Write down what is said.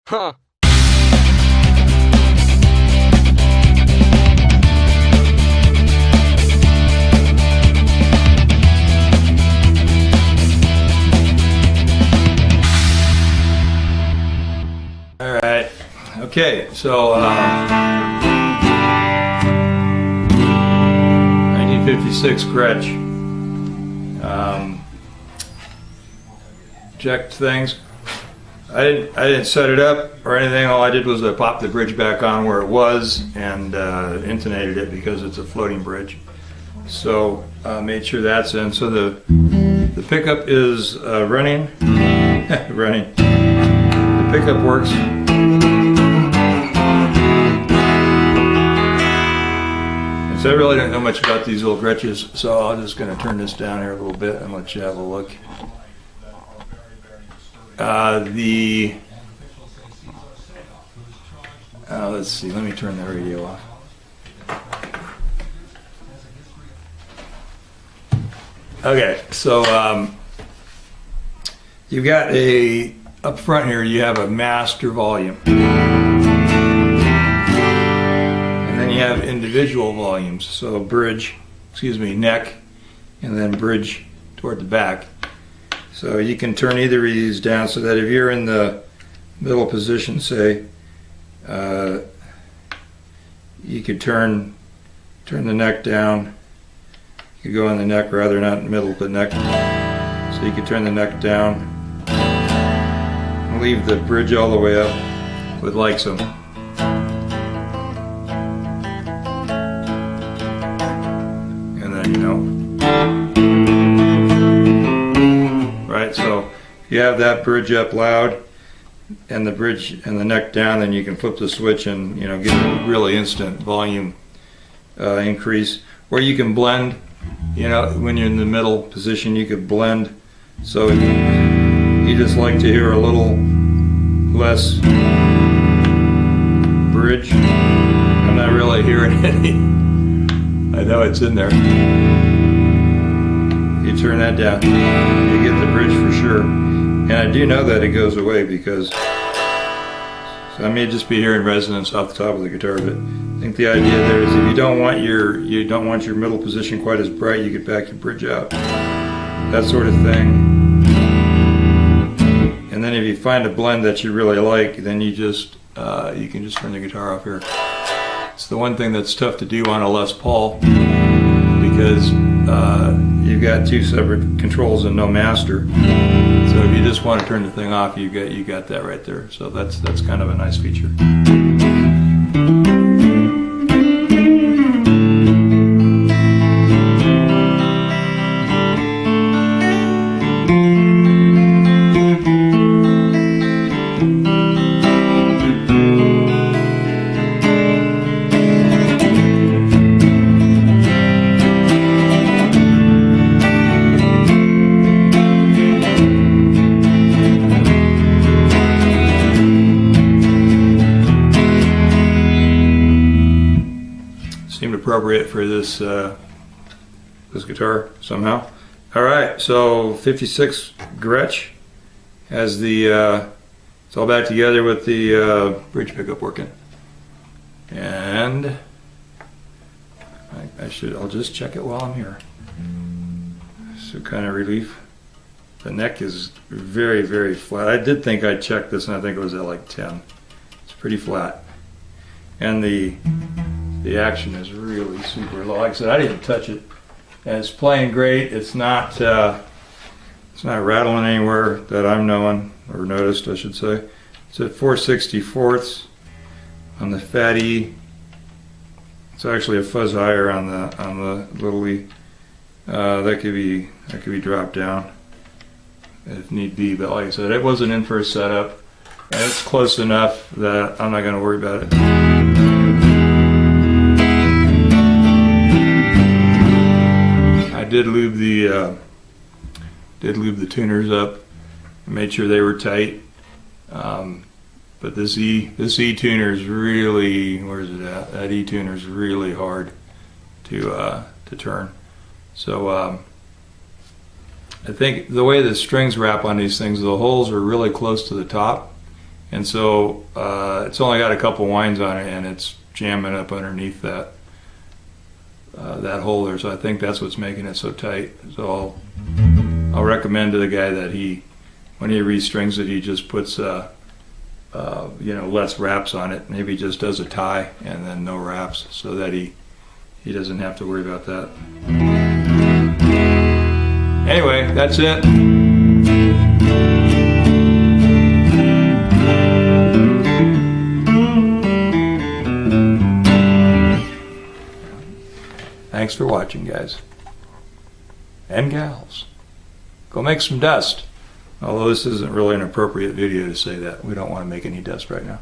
Huh. All right. Okay, so 1956 Gretsch. Checked things. I didn't set it up or anything. All I did was I popped the bridge back on where it was and intonated it because it's a floating bridge. So made sure that's in. So the pickup is running. Running. The pickup works. And so I really don't know much about these little Gretsches, so I'm just going to turn this down here a little bit and let you have a look. Let's see, let me turn the radio off. Okay, so you've got up front here, you have a master volume. And then you have individual volumes, so neck, and then bridge toward the back. So you can turn either of these down so that if you're in the middle position, say, you could turn the neck down. You could go on the neck rather, not in the middle, but neck. So you could turn the neck down and leave the bridge all the way up with like so. And then, right, so you have that bridge up loud and the bridge and the neck down, then you can flip the switch and get a really instant volume increase. Or you can blend, when you're in the middle position, you could blend. So if you just like to hear a little less bridge, I'm not really hearing any. I know it's in there. You turn that down, you get the bridge for sure. And I do know that it goes away because, so I may just be hearing resonance off the top of the guitar, but I think the idea there is if you don't want your middle position quite as bright, you could back your bridge out, that sort of thing. And then if you find a blend that you really like, then you can just turn the guitar off here. It's the one thing that's tough to do on a Les Paul because you've got two separate controls and no master. So if you just want to turn the thing off, you got that right there. So that's kind of a nice feature. Seemed appropriate for this guitar somehow. All right, so 56 Gretsch has it's all back together with the bridge pickup working. And I'll just check it while I'm here. So kind of relief. The neck is very, very flat. I did think I checked this and I think it was at like 10. It's pretty flat. And the action is really super low. Like I said, I didn't touch it. And it's playing great. It's not rattling anywhere that I'm knowing, or noticed I should say. It's at 4/64 on the fat E. It's actually a fuzz higher on the little E. That could be dropped down if need be. But like I said, it wasn't in for a setup, and it's close enough that I'm not going to worry about it. I did lube the tuners up, made sure they were tight. But this E tuner is really, where's it at? That E tuner is really hard to turn. So I think the way the strings wrap on these things, the holes are really close to the top, And so it's only got a couple winds on it, and it's jamming up underneath that hole there. So I think that's what's making it so tight. So I'll recommend to the guy that when he restrings it, he just puts less wraps on it. Maybe just does a tie and then no wraps, so that he doesn't have to worry about that. Anyway, that's it. Thanks for watching, guys and gals. Go make some dust. Although this isn't really an appropriate video to say that. We don't want to make any dust right now.